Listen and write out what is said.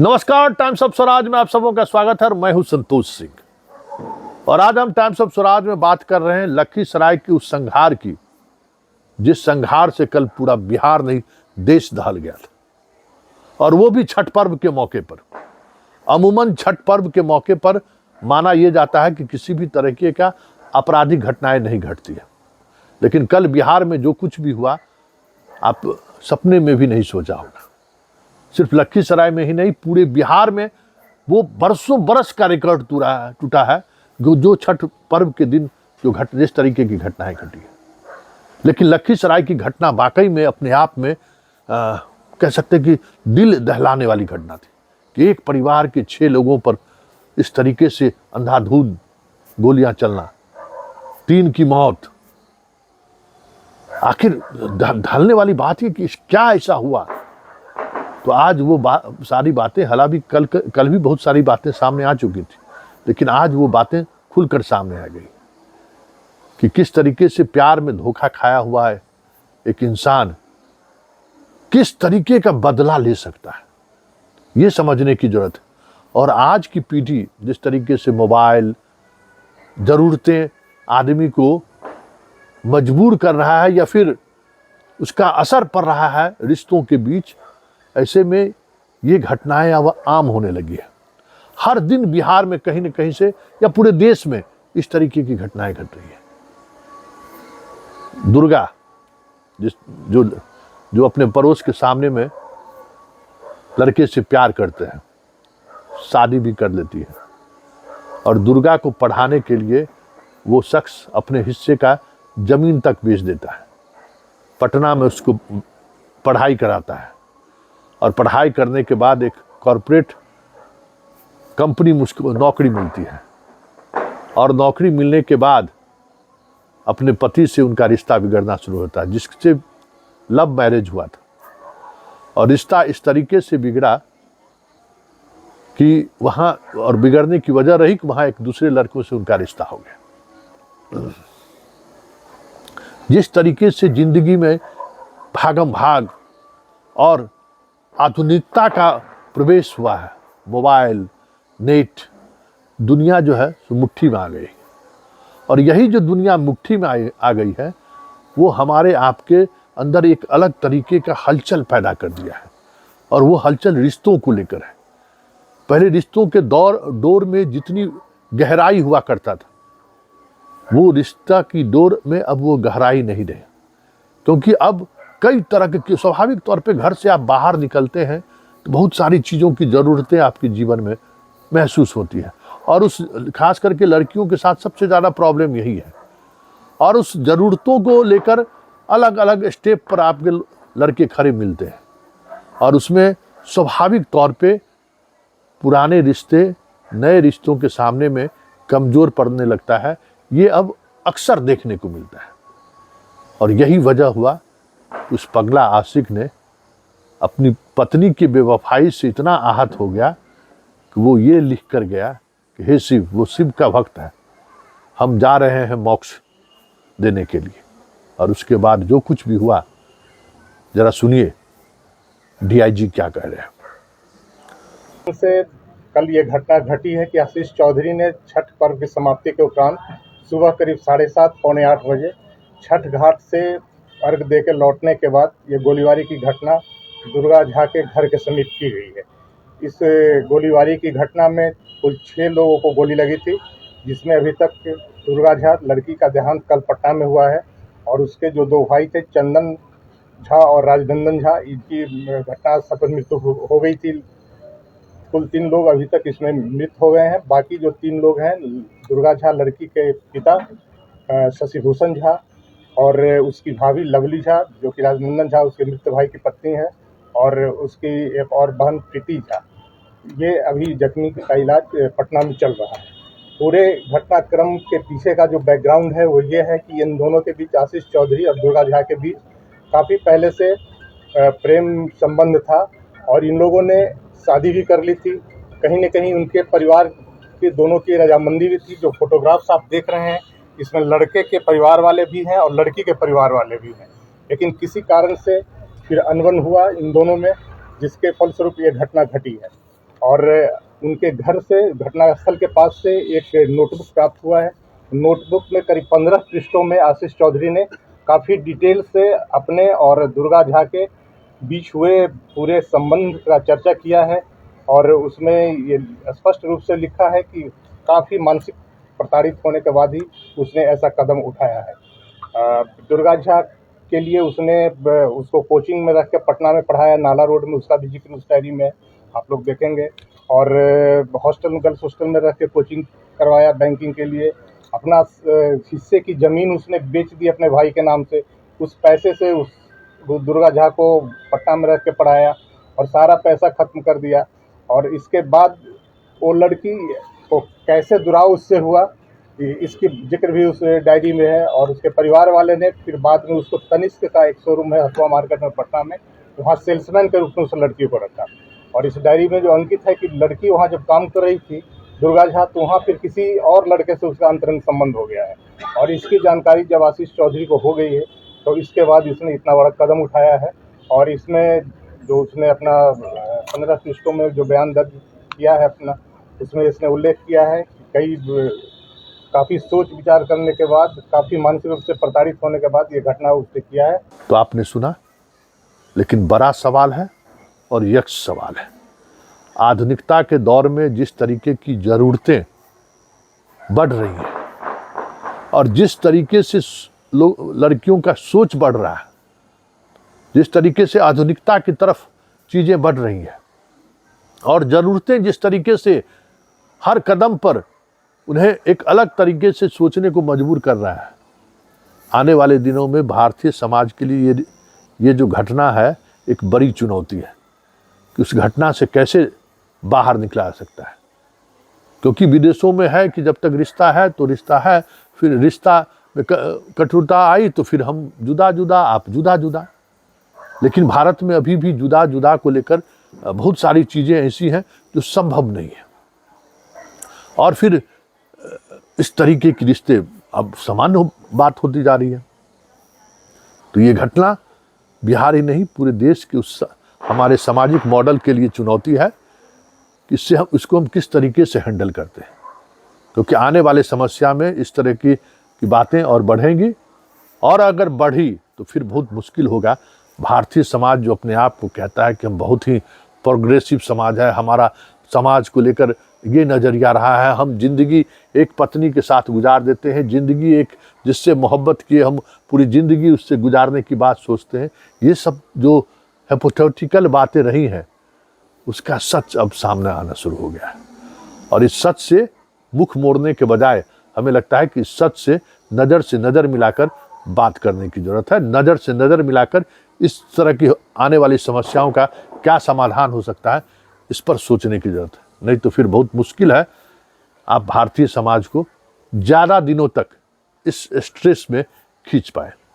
नमस्कार, times of Swaraj में आप सबों का स्वागत है। मैं हूं संतोष सिंह और आज हम टाइम्स ऑफ स्वराज में बात कर रहे हैं लखीसराय की उस संहार की, जिस संहार से कल पूरा बिहार नहीं देश दहल गया था, और वो भी छठ पर्व के मौके पर। अमूमन छठ पर्व के मौके पर माना यह जाता है कि किसी भी तरीके का आपराधिक घटनाएं नहीं घटती है, लेकिन कल बिहार में जो कुछ भी हुआ आप सपने में भी नहीं सोचा होगा। सिर्फ लखीसराय में ही नहीं, पूरे बिहार में वो बरसों बरस का रिकॉर्ड टूटा है जो छठ पर्व के दिन जो जिस तरीके की घटनाएं घटी है। लेकिन लखीसराय की घटना वाकई में अपने आप में कह सकते कि दिल दहलाने वाली घटना थी कि एक परिवार के 6 लोगों पर इस तरीके से अंधाधुंध गोलियां चलना, 3 की मौत। आखिर ढलने वाली बात है कि क्या ऐसा हुआ। तो आज वो सारी बातें, हालांकि कल भी बहुत सारी बातें सामने आ चुकी थी, लेकिन आज वो बातें खुलकर सामने आ गई कि किस तरीके से प्यार में धोखा खाया हुआ है एक इंसान किस तरीके का बदला ले सकता है, ये समझने की जरूरत है। और आज की पीढ़ी जिस तरीके से मोबाइल, जरूरतें आदमी को मजबूर कर रहा है या फिर उसका असर पड़ रहा है रिश्तों के बीच, ऐसे में ये घटनाएं अब आम होने लगी है। हर दिन बिहार में कहीं न कहीं से या पूरे देश में इस तरीके की घटनाएं घट रही है। दुर्गा जो अपने पड़ोस के सामने में लड़के से प्यार करते हैं, शादी भी कर लेती है, और दुर्गा को पढ़ाने के लिए वो शख्स अपने हिस्से का जमीन तक बेच देता है। पटना में उसको पढ़ाई कराता है और पढ़ाई करने के बाद एक कॉरपोरेट कंपनी में उसको नौकरी मिलती है, और नौकरी मिलने के बाद अपने पति से उनका रिश्ता बिगड़ना शुरू होता है, जिससे लव मैरिज हुआ था। और रिश्ता इस तरीके से बिगड़ा कि वहाँ, और बिगड़ने की वजह रही कि वहाँ एक दूसरे लड़कों से उनका रिश्ता हो गया। जिस तरीके से जिंदगी में भागम भाग और आधुनिकता का प्रवेश हुआ है, मोबाइल, नेट, दुनिया जो है सो मुट्ठी में आ गई। और यही जो दुनिया मुट्ठी में आ गई है, वो हमारे आपके अंदर एक अलग तरीके का हलचल पैदा कर दिया है, और वो हलचल रिश्तों को लेकर है। पहले रिश्तों के डोर में जितनी गहराई हुआ करता था, वो रिश्ता की डोर में अब वो गहराई नहीं रही, क्योंकि अब कई तरह के, स्वाभाविक तौर पे घर से आप बाहर निकलते हैं तो बहुत सारी चीज़ों की ज़रूरतें आपके जीवन में महसूस होती है, और उस खास करके लड़कियों के साथ सबसे ज़्यादा प्रॉब्लम यही है। और उस ज़रूरतों को लेकर अलग अलग स्टेप पर आपके लड़के खड़े मिलते हैं, और उसमें स्वाभाविक तौर पे पुराने रिश्ते नए रिश्तों के सामने में कमज़ोर पड़ने लगता है। ये अब अक्सर देखने को मिलता है, और यही वजह हुआ उस पगला आशिक ने अपनी पत्नी की बेवफाई से इतना आहत हो गया कि वो ये लिख कर गया कि हे शिव, वो शिव का भक्त है, हम जा रहे हैं मोक्ष देने के लिए। और उसके बाद जो कुछ भी हुआ, जरा सुनिए डीआईजी क्या कह रहे हैं। से कल ये घटना घटी है कि आशीष चौधरी ने छठ पर्व की समाप्ति के उपरांत सुबह करीब 7:30 पौने 8 बजे छठ घाट से अर्घ देकर लौटने के बाद ये गोलीबारी की घटना दुर्गा झा के घर के समीप की गई है। इस गोलीबारी की घटना में कुल 6 लोगों को गोली लगी थी, जिसमें अभी तक दुर्गा झा, लड़की का देहांत कल पटना में हुआ है, और उसके जो 2 भाई थे, चंदन झा और राजनंदन झा, इनकी घटना सफल मृत्यु हो गई थी। कुल 3 लोग अभी तक इसमें मृत हो गए हैं। बाकी जो 3 लोग हैं, दुर्गा झा लड़की के पिता शशिभूषण झा और उसकी भाभी लवली झा, जो कि राजनंदन झा उसके मृत भाई की पत्नी है, और उसकी एक और बहन प्रीति झा, ये अभी जख्मी का इलाज पटना में चल रहा है। पूरे घटनाक्रम के पीछे का जो बैकग्राउंड है वो ये है कि इन दोनों के बीच, आशीष चौधरी और दुर्गा झा के बीच काफ़ी पहले से प्रेम संबंध था, और इन लोगों ने शादी भी कर ली थी। कहीं न कहीं उनके परिवार के दोनों की रजामंदी भी थी। जो फोटोग्राफ्स आप देख रहे हैं, इसमें लड़के के परिवार वाले भी हैं और लड़की के परिवार वाले भी हैं, लेकिन किसी कारण से फिर अनबन हुआ इन दोनों में, जिसके फलस्वरूप ये घटना घटी है। और उनके घर से, घटनास्थल के पास से एक नोटबुक प्राप्त हुआ है। नोटबुक में करीब 15 पृष्ठों में आशीष चौधरी ने काफ़ी डिटेल से अपने और दुर्गा झा के बीच हुए पूरे संबंध का चर्चा किया है और उसमें ये स्पष्ट रूप से लिखा है कि काफ़ी मानसिक प्रताड़ित होने के बाद ही उसने ऐसा कदम उठाया है। दुर्गा झा के लिए उसने उसको कोचिंग में रख के पटना में पढ़ाया, नाला रोड में, उसका भी जिक्र उस डायरी में आप लोग देखेंगे। और हॉस्टल में, गर्ल्स हॉस्टल में रख के कोचिंग करवाया बैंकिंग के लिए। अपना हिस्से की ज़मीन उसने बेच दी अपने भाई के नाम से। उस पैसे से उस दुर्गा झा को पटना में रख के पढ़ाया और सारा पैसा खत्म कर दिया। और इसके बाद वो लड़की को कैसे दुराव उससे हुआ, इसकी जिक्र भी उस डायरी में है। और उसके परिवार वाले ने फिर बाद में उसको तनिष्क का एक शोरूम है हथुआ मार्केट में पटना में, वहाँ सेल्समैन के रूप में उस लड़की को रखा। और इस डायरी में जो अंकित है कि लड़की वहाँ जब काम कर रही थी दुर्गा झा, तो वहाँ फिर किसी और लड़के से उसका अंतरंग संबंध हो गया है। और इसकी जानकारी जब आशीष चौधरी को हो गई है तो इसके बाद इसने इतना बड़ा कदम उठाया है। और इसमें जो उसने अपना 15 पृष्ठों में जो बयान दर्ज किया है अपना, उसमें इसने उल्लेख किया है कि काफ़ी सोच विचार करने के बाद, काफ़ी मानसिक रूप से प्रताड़ित होने के बाद ये घटना उसने किया है। तो आपने सुना, लेकिन बड़ा सवाल है और यक्ष सवाल है। आधुनिकता के दौर में जिस तरीके की ज़रूरतें बढ़ रही हैं और जिस तरीके से लड़कियों का सोच बढ़ रहा है, जिस तरीके से आधुनिकता की तरफ चीज़ें बढ़ रही हैं और ज़रूरतें जिस तरीके से हर कदम पर उन्हें एक अलग तरीके से सोचने को मजबूर कर रहा है, आने वाले दिनों में भारतीय समाज के लिए ये जो घटना है एक बड़ी चुनौती है कि उस घटना से कैसे बाहर निकला जा सकता है। क्योंकि विदेशों में है कि जब तक रिश्ता है तो रिश्ता है, फिर रिश्ता में कठोरता आई तो फिर हम जुदा जुदा, आप जुदा जुदा। लेकिन भारत में अभी भी जुदा जुदा को लेकर बहुत सारी चीज़ें ऐसी हैं जो संभव नहीं है। और फिर इस तरीके के रिश्ते अब सामान्य बात होती जा रही है। तो ये घटना बिहार ही नहीं, पूरे देश के उस हमारे सामाजिक मॉडल के लिए चुनौती है कि इसको हम किस तरीके से हैंडल करते हैं। क्योंकि आने वाले समस्या में इस तरह की बातें और बढ़ेंगी, और अगर बढ़ी तो फिर बहुत मुश्किल होगा। भारतीय समाज जो अपने आप को कहता है कि हम बहुत ही प्रोग्रेसिव समाज है, हमारा समाज को लेकर ये नज़रिया रहा है, हम जिंदगी एक पत्नी के साथ गुजार देते हैं, जिंदगी एक जिससे मोहब्बत किए हम पूरी ज़िंदगी उससे गुजारने की बात सोचते हैं। ये सब जो हाइपोथेटिकल बातें रही हैं उसका सच अब सामने आना शुरू हो गया है। और इस सच से मुख मोड़ने के बजाय हमें लगता है कि इस सच से नज़र मिलाकर बात करने की ज़रूरत है। नज़र से नज़र मिलाकर इस तरह की आने वाली समस्याओं का क्या समाधान हो सकता है, इस पर सोचने की ज़रूरत है। नहीं तो फिर बहुत मुश्किल है आप भारतीय समाज को ज़्यादा दिनों तक इस स्ट्रेस में खींच पाए।